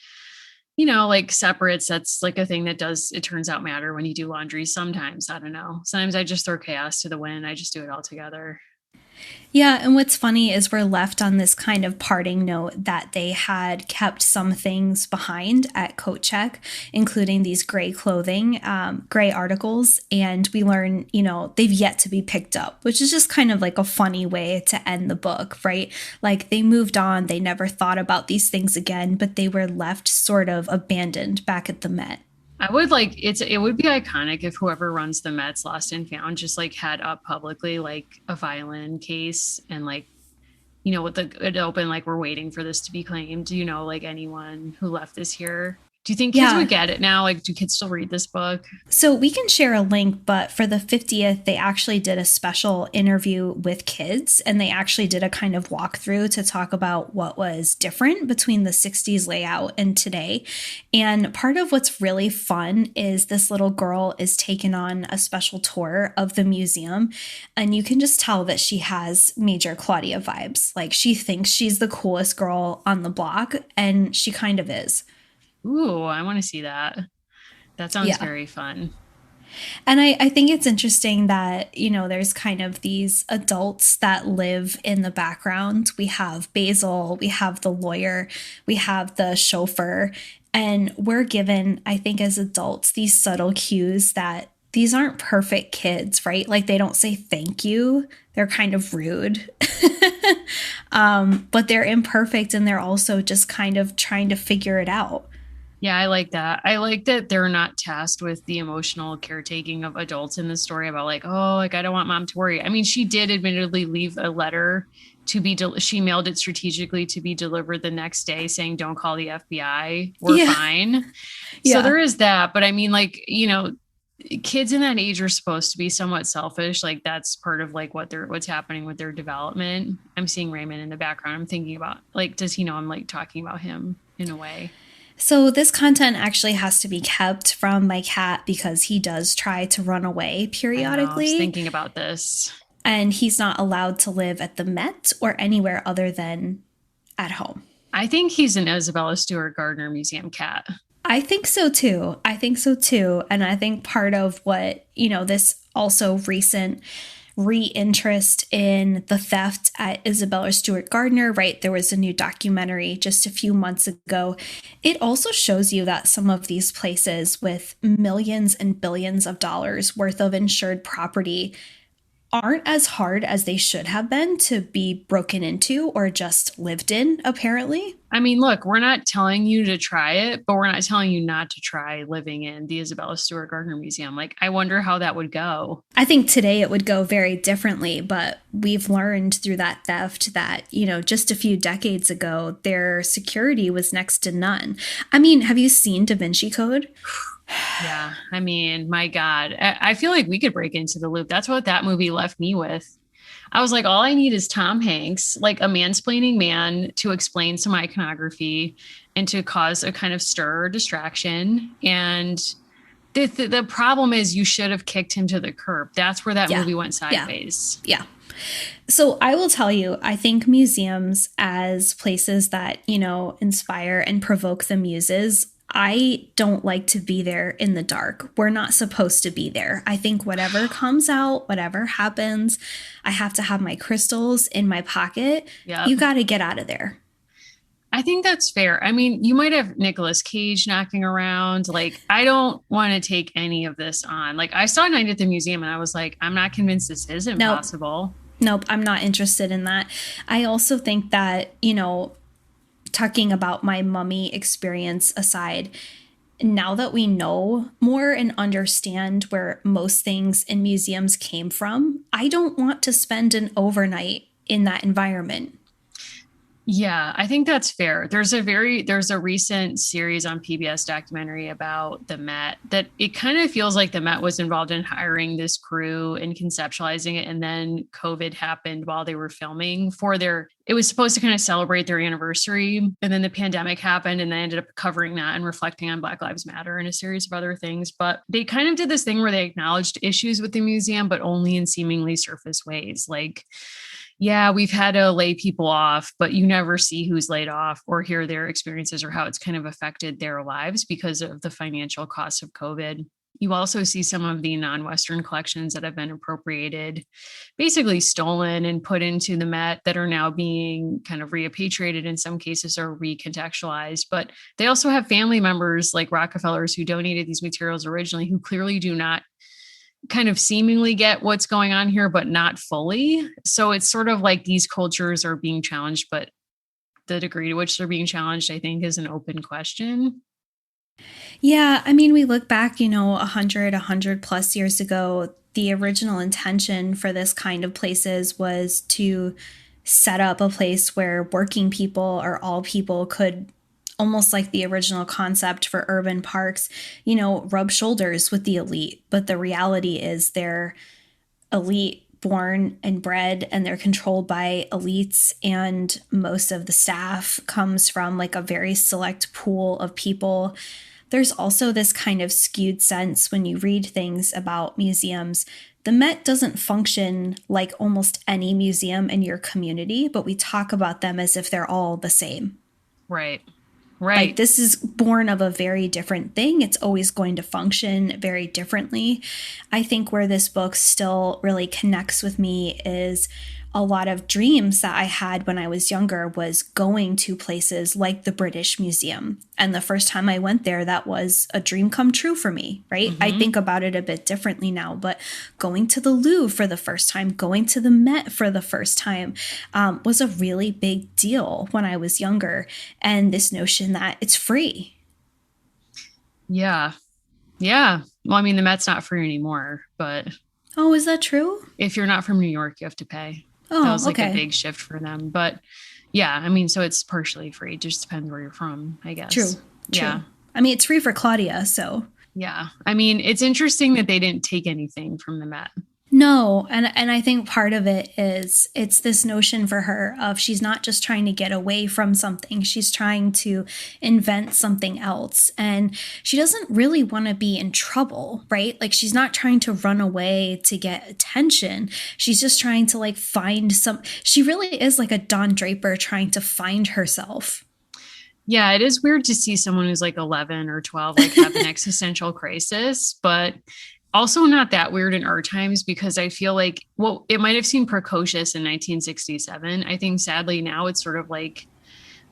like separates. That's like a thing that does, it turns out, matter when you do laundry. Sometimes, I don't know. Sometimes I just throw chaos to the wind. I just do it all together. Yeah, and what's funny is we're left on this kind of parting note that they had kept some things behind at coat check, including these gray clothing, gray articles, and we learn, they've yet to be picked up, which is just kind of like a funny way to end the book, right? Like they moved on, they never thought about these things again, but they were left sort of abandoned back at the Met. I would like it would be iconic if whoever runs the Mets Lost and Found just like had up publicly like a violin case and like with it open like we're waiting for this to be claimed. Do you know like anyone who left this here? Do you think kids would Yeah. get it now? Like do kids still read this book? So we can share a link, but for the 50th, they actually did a special interview with kids and they actually did a kind of walkthrough to talk about what was different between the 60s layout and today. And part of what's really fun is this little girl is taken on a special tour of the museum. And you can just tell that she has major Claudia vibes. Like she thinks she's the coolest girl on the block, and she kind of is. Ooh, I want to see that. That sounds Yeah. very fun. And I think it's interesting that, there's kind of these adults that live in the background. We have Basil, we have the lawyer, we have the chauffeur, and we're given, I think, as adults, these subtle cues that these aren't perfect kids, right? Like they don't say thank you. They're kind of rude, but they're imperfect and they're also just kind of trying to figure it out. Yeah, I like that. I like that they're not tasked with the emotional caretaking of adults in the story about like, oh, like I don't want mom to worry. I mean, she did admittedly leave a letter to be, she mailed it strategically to be delivered the next day saying, don't call the FBI. We're Yeah. fine. So Yeah. there is that. But I mean, like, kids in that age are supposed to be somewhat selfish. Like that's part of like what's happening with their development. I'm seeing Raymond in the background. I'm thinking about like, does he know I'm like talking about him in a way? So, this content actually has to be kept from my cat because he does try to run away I know. I was periodically, thinking about this. and he's not allowed to live at the Met or anywhere other than at home. I think he's an Isabella Stewart Gardner Museum cat. I think so too. I think so too. And I think part of what, this also recent re-interest in the theft at Isabella Stewart Gardner, right? There was a new documentary just a few months ago. It also shows you that some of these places with millions and billions of dollars worth of insured property aren't as hard as they should have been to be broken into or just lived in, apparently. I mean, look, we're not telling you to try it, but we're not telling you not to try living in the Isabella Stewart Gardner Museum. Like, I wonder how that would go. I think today it would go very differently, but we've learned through that theft that, just a few decades ago, their security was next to none. I mean, have you seen Da Vinci Code? Yeah. I mean, my God, I feel like we could break into the loop. That's what that movie left me with. I was like, all I need is Tom Hanks, like a mansplaining man to explain some iconography and to cause a kind of stir or distraction. And the problem is you should have kicked him to the curb. That's where that Yeah. movie went Yeah. sideways. Yeah. So I will tell you, I think museums as places that, inspire and provoke the muses, I don't like to be there in the dark. We're not supposed to be there. I think whatever comes out, whatever happens, I have to have my crystals in my pocket. Yeah. You got to get out of there. I think that's fair. I mean, you might have Nicolas Cage knocking around. Like, I don't want to take any of this on. Like, I saw Night at the Museum and I was like, I'm not convinced this is impossible. Nope, I'm not interested in that. I also think that, talking about my mummy experience aside, now that we know more and understand where most things in museums came from, I don't want to spend an overnight in that environment. Yeah, I think that's fair. There's a recent series on PBS documentary about the Met that it kind of feels like the Met was involved in hiring this crew and conceptualizing it. And then COVID happened while they were filming it was supposed to kind of celebrate their anniversary. And then the pandemic happened and they ended up covering that and reflecting on Black Lives Matter and a series of other things. But they kind of did this thing where they acknowledged issues with the museum, but only in seemingly surface ways. Like, yeah, we've had to lay people off, but you never see who's laid off or hear their experiences or how it's kind of affected their lives because of the financial costs of COVID. You also see some of the non-Western collections that have been appropriated, basically stolen and put into the Met that are now being kind of repatriated in some cases or recontextualized. But they also have family members like Rockefellers who donated these materials originally who clearly do not kind of seemingly get what's going on here, but not fully. So it's sort of like these cultures are being challenged, but the degree to which they're being challenged, I think, is an open question. Yeah, I mean, we look back, 100 plus years ago, the original intention for this kind of places was to set up a place where working people or all people could, almost like the original concept for urban parks, rub shoulders with the elite. But the reality is they're elite born and bred, and they're controlled by elites, and most of the staff comes from like a very select pool of people. There's also this kind of skewed sense when you read things about museums. The Met doesn't function like almost any museum in your community, but we talk about them as if they're all the same. Right. Like, Right. this is born of a very different thing. It's always going to function very differently. I think where this book still really connects with me is a lot of dreams that I had when I was younger was going to places like the British Museum. And the first time I went there, that was a dream come true for me, right? I Mm-hmm. think about it a bit differently now, but going to the Louvre for the first time, going to the Met for the first time, was a really big deal when I was younger. And this notion that it's free. Yeah. Yeah. Well, I mean, the Met's not free anymore, but Oh, is that true? if you're not from New York, you have to pay. That Oh, was like a okay. big shift for them. But yeah, I mean, so it's partially free. It just depends where you're from, I guess. True. Yeah. True. I mean, it's free for Claudia, so Yeah. I mean, it's interesting that they didn't take anything from the Met. no, and I think part of it is it's this notion for her of she's not just trying to get away from something, she's trying to invent something else. And she doesn't really want to be in trouble, right? Like, she's not trying to run away to get attention. She's just trying to like find some, she really is like a Don Draper trying to find herself. Yeah, it is weird to see someone who's like 11 or 12 like have an existential crisis, but also not that weird in our times because I feel like, well, it might have seemed precocious in 1967. I think sadly now it's sort of like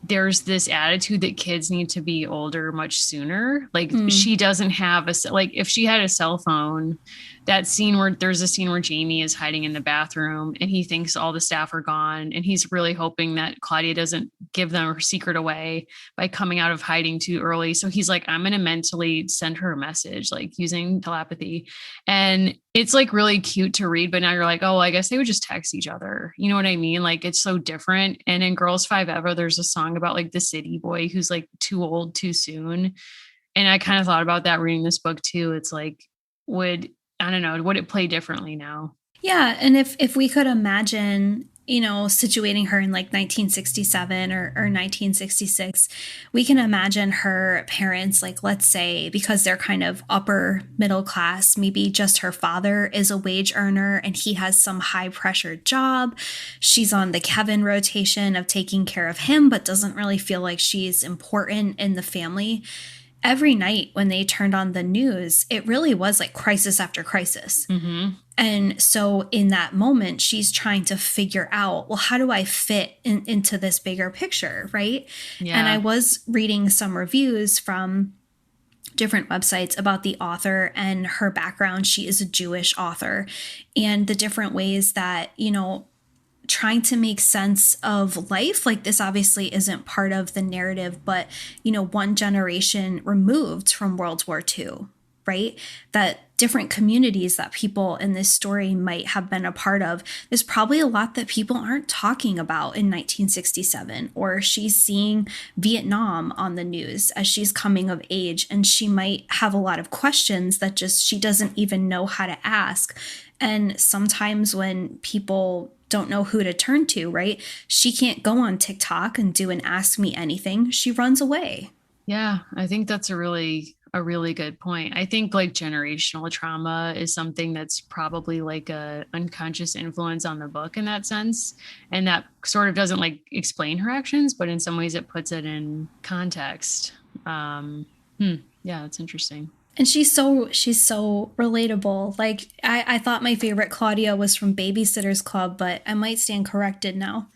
there's this attitude that kids need to be older much sooner. Like Mm. she doesn't have like if she had a cell phone, that scene where there's a scene where Jamie is hiding in the bathroom and he thinks all the staff are gone and he's really hoping that Claudia doesn't give them her secret away by coming out of hiding too early. So he's like, I'm going to mentally send her a message, like using telepathy. And it's like really cute to read, but now you're like, oh, I guess they would just text each other. You know what I mean? Like it's so different. And in Girls Five Ever, there's a song about like the city boy who's like too old too soon. And I kind of thought about that reading this book too. It's like, would I don't know, would it play differently now? Yeah, and if we could imagine, situating her in like 1967 or 1966, we can imagine her parents, like, let's say, because they're kind of upper middle class, maybe just her father is a wage earner and he has some high pressure job. She's on the Kevin rotation of taking care of him, but doesn't really feel like she's important in the family. Every night when they turned on the news, it really was like crisis after crisis. Mm-hmm. And so in that moment, she's trying to figure out, well, how do I fit into this bigger picture, right? And I Yeah. was reading some reviews from different websites about the author and her background. She is a Jewish author, and the different ways that, trying to make sense of life. Like, this obviously isn't part of the narrative, but, one generation removed from World War II, right? That different communities that people in this story might have been a part of. There's probably a lot that people aren't talking about in 1967, or she's seeing Vietnam on the news as she's coming of age, and she might have a lot of questions that just she doesn't even know how to ask. And sometimes when people don't know who to turn to, right? She can't go on TikTok and do an ask me anything. She runs away. Yeah. I think that's a really good point. I think like generational trauma is something that's probably like a unconscious influence on the book in that sense. And that sort of doesn't like explain her actions, but in some ways it puts it in context. Um, yeah, that's interesting. And she's so relatable. Like, I thought my favorite Claudia was from Babysitter's Club, but I might stand corrected now.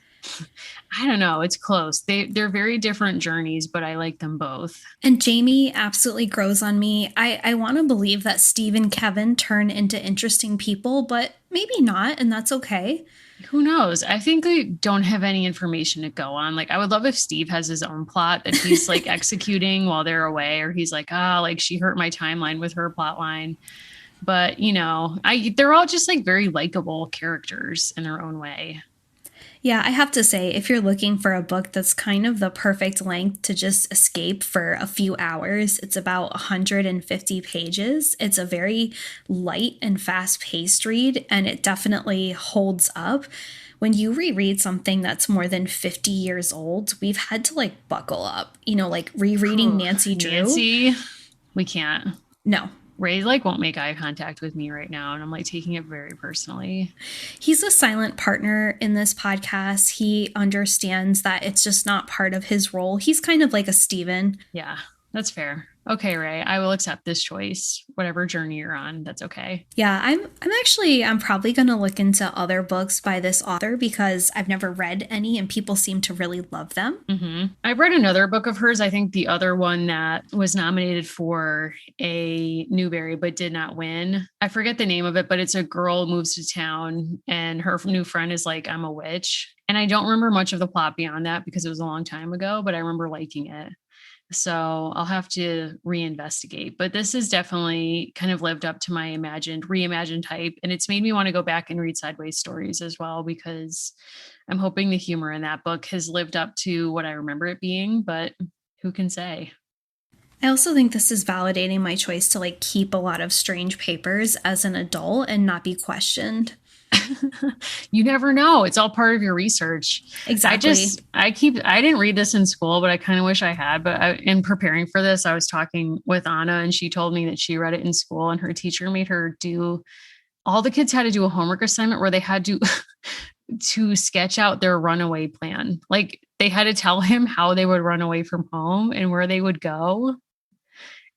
I don't know. It's close. They're very different journeys, but I like them both. And Jamie absolutely grows on me. I want to believe that Steve and Kevin turn into interesting people, but maybe not, and that's okay. Who knows? I think they don't have any information to go on. Like, I would love if Steve has his own plot that he's like executing while they're away, or he's like, ah, like she hurt my timeline with her plot line. But they're all just like very likable characters in their own way. Yeah, I have to say, if you're looking for a book that's kind of the perfect length to just escape for a few hours, it's about 150 pages. It's a very light and fast paced read, and it definitely holds up. When you reread something that's more than 50 years old, we've had to like buckle up. Like rereading Nancy Drew. Nancy, we can't. No, Ray like won't make eye contact with me right now, and I'm like taking it very personally. he's a silent partner in this podcast. He understands that it's just not part of his role. He's kind of like a Steven. Yeah, that's fair. Okay, Ray, I will accept this choice. Whatever journey you're on, that's okay. Yeah, I'm probably going to look into other books by this author because I've never read any and people seem to really love them. I've read another book of hers. I think the other one that was nominated for a Newbery but did not win. I forget the name of it, but it's a girl moves to town and her new friend is like, I'm a witch. And I don't remember much of the plot beyond that because it was a long time ago, but I remember liking it. So I'll have to reinvestigate. But this has definitely kind of lived up to my reimagined type. And it's made me want to go back and read Sideways Stories as well, because I'm hoping the humor in that book has lived up to what I remember it being, but who can say? I also think this is validating my choice to like keep a lot of strange papers as an adult and not be questioned. You never know. It's all part of your research. Exactly. I didn't read this in school, but I kind of wish I had. But in preparing for this, I was talking with Anna and she told me that she read it in school and her teacher made her all the kids had to do a homework assignment where they had to, to sketch out their runaway plan. Like they had to tell him how they would run away from home and where they would go.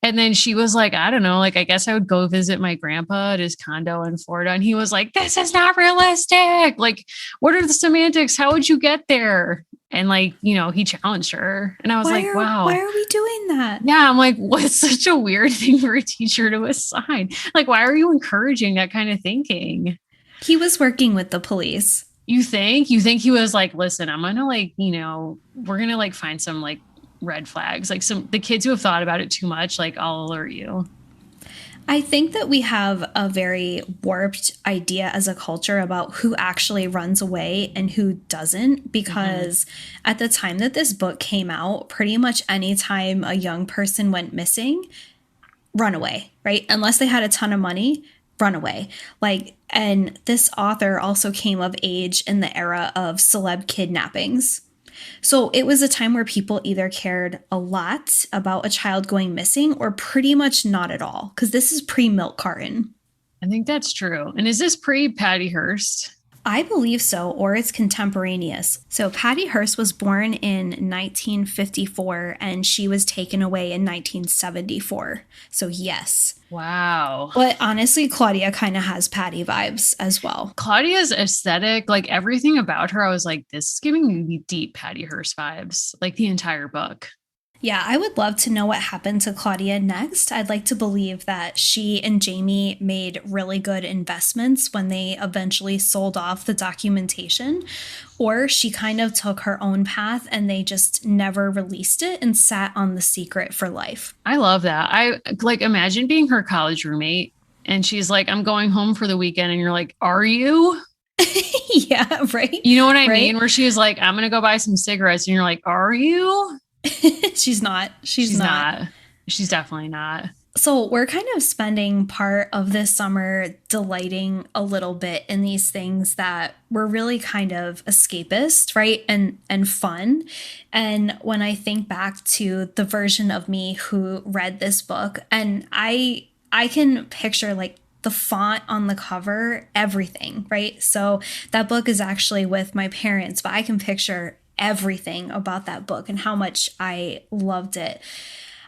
And then she was like, I don't know, like, I guess I would go visit my grandpa at his condo in Florida. And he was like, this is not realistic. Like, what are the semantics? How would you get there? And like, he challenged her. And I was wow. Why are we doing that? Yeah. I'm like, what's such a weird thing for a teacher to assign? Like, why are you encouraging that kind of thinking? He was working with the police. You think he was like, listen, I'm going to like, we're going to like find some like red flags, like the kids who have thought about it too much, like I'll alert you. I think that we have a very warped idea as a culture about who actually runs away and who doesn't, because at the time that this book came out, pretty much any time a young person went missing, run away, right? Unless they had a ton of money, run away. And this author also came of age in the era of celeb kidnappings. So it was a time where people either cared a lot about a child going missing or pretty much not at all, because this is pre-milk carton. I think that's true. And is this pre-Patty Hearst? I believe so, or it's contemporaneous. So Patty Hearst was born in 1954 and she was taken away in 1974. So yes. Wow. But honestly, Claudia kind of has Patty vibes as well. Claudia's aesthetic, like everything about her, I was like, this is giving me deep Patty Hearst vibes, like the entire book. Yeah, I would love to know what happened to Claudia next. I'd like to believe that she and Jamie made really good investments when they eventually sold off the documentation, or she kind of took her own path and they just never released it and sat on the secret for life. I love that. I like imagine being her college roommate and she's like, I'm going home for the weekend. And you're like, are you? Yeah, right. You know what I mean? Where she was like, I'm going to go buy some cigarettes. And you're like, are you? She's not. She's not. She's definitely not. So we're kind of spending part of this summer delighting a little bit in these things that were really kind of escapist, right? And fun. And when I think back to the version of me who read this book, and I can picture like the font on the cover, everything, right? So that book is actually with my parents, but I can picture everything about that book and how much I loved it.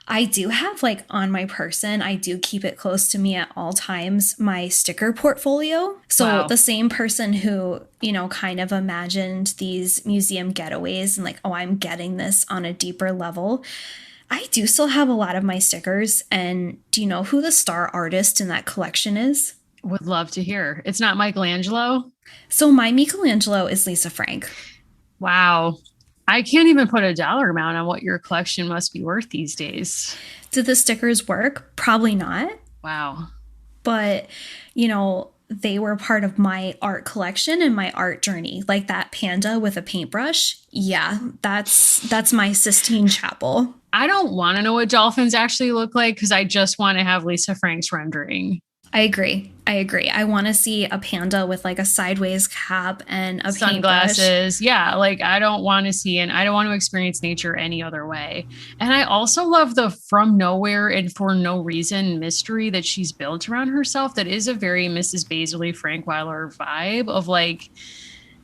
I do have like on my person, I do keep it close to me at all times, my sticker portfolio. So wow. The same person who, kind of imagined these museum getaways and like, oh, I'm getting this on a deeper level. I do still have a lot of my stickers. And do you know who the star artist in that collection is? Would love to hear. It's not Michelangelo. So my Michelangelo is Lisa Frank. Wow. I can't even put a dollar amount on what your collection must be worth these days. Did the stickers work? Probably not. Wow. But, they were part of my art collection and my art journey. Like that panda with a paintbrush. Yeah, that's my Sistine Chapel. I don't want to know what dolphins actually look like because I just want to have Lisa Frank's rendering. I agree. I want to see a panda with like a sideways cap and a Sunglasses. paintbrush. Yeah, like I don't want to see and I don't want to experience nature any other way. And I also love the from nowhere and for no reason mystery that she's built around herself. That is a very Mrs. Basil E. Frankweiler vibe of like,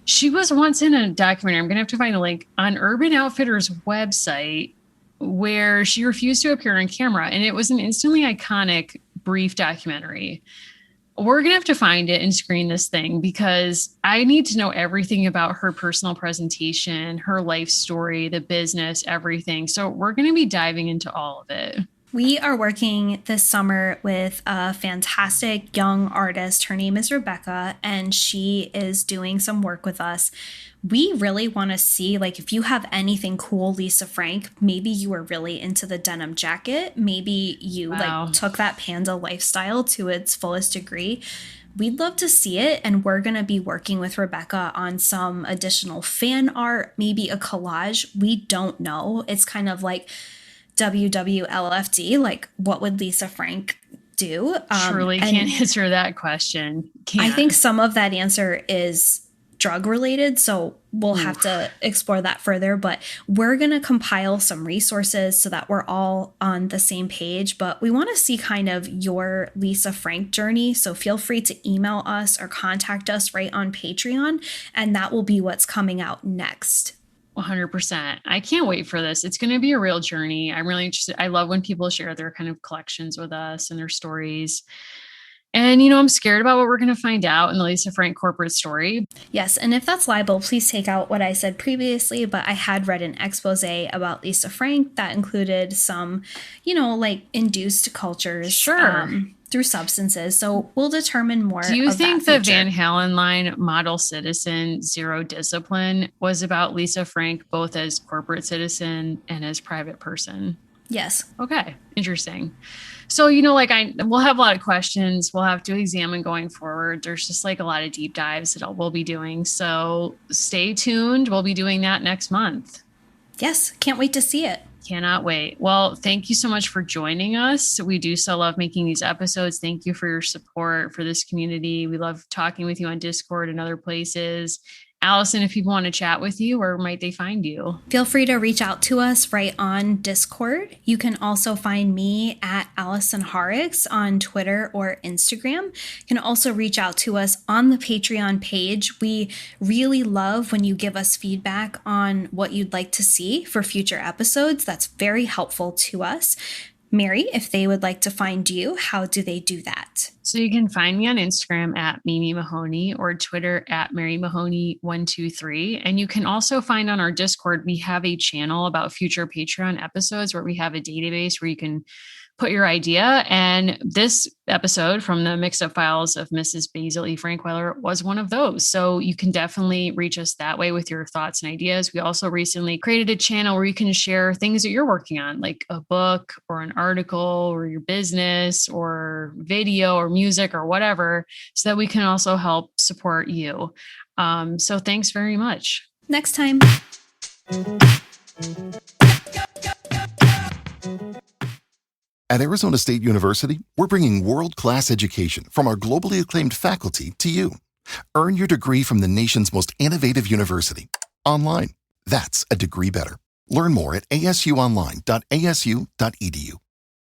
she was once in a documentary. I'm going to have to find a link on Urban Outfitters website where she refused to appear on camera. And it was an instantly iconic brief documentary. We're going to have to find it and screen this thing because I need to know everything about her personal presentation, her life story, the business, everything. So we're going to be diving into all of it. We are working this summer with a fantastic young artist. Her name is Rebecca, and she is doing some work with us. We really want to see, like, if you have anything cool, Lisa Frank, maybe you were really into the denim jacket. Maybe you Wow. like took that panda lifestyle to its fullest degree. We'd love to see it, and we're going to be working with Rebecca on some additional fan art, maybe a collage. We don't know. It's kind of like WWLFD, like what would Lisa Frank do? Surely can't answer that question. Can't. I think some of that answer is drug related, so we'll have to explore that further, but we're going to compile some resources so that we're all on the same page. But we want to see kind of your Lisa Frank journey, so feel free to email us or contact us right on Patreon, and that will be what's coming out next. 100%. I can't wait for this. It's going to be a real journey. I'm really interested. I love when people share their kind of collections with us and their stories. And, I'm scared about what we're going to find out in the Lisa Frank corporate story. Yes, and if that's libel, please take out what I said previously, but I had read an expose about Lisa Frank that included some, like induced cultures. Sure. Through substances. So we'll determine more. Do you think the Van Halen line Model Citizen Zero Discipline was about Lisa Frank both as corporate citizen and as private person? Yes. Okay. Interesting. So, we'll have a lot of questions we'll have to examine going forward. There's just like a lot of deep dives that we'll be doing. So stay tuned. We'll be doing that next month. Yes. Can't wait to see it. Cannot wait. Well, thank you so much for joining us. We do so love making these episodes. Thank you for your support for this community. We love talking with you on Discord and other places. Allison, if people want to chat with you, where might they find you? Feel free to reach out to us right on Discord. You can also find me at Allison Horrocks on Twitter or Instagram. You can also reach out to us on the Patreon page. We really love when you give us feedback on what you'd like to see for future episodes. That's very helpful to us. Mary, if they would like to find you, how do they do that? So you can find me on Instagram at Mimi Mahoney or Twitter at Mary Mahoney123. And you can also find on our Discord, we have a channel about future Patreon episodes where we have a database where you can put your idea. And this episode from the mixed up files of Mrs. Basil E. Frankweiler was one of those. So you can definitely reach us that way with your thoughts and ideas. We also recently created a channel where you can share things that you're working on, like a book or an article or your business or video or music or whatever, so that we can also help support you. So thanks very much. Next time. At Arizona State University, we're bringing world-class education from our globally acclaimed faculty to you. Earn your degree from the nation's most innovative university. Online. That's a degree better. Learn more at asuonline.asu.edu.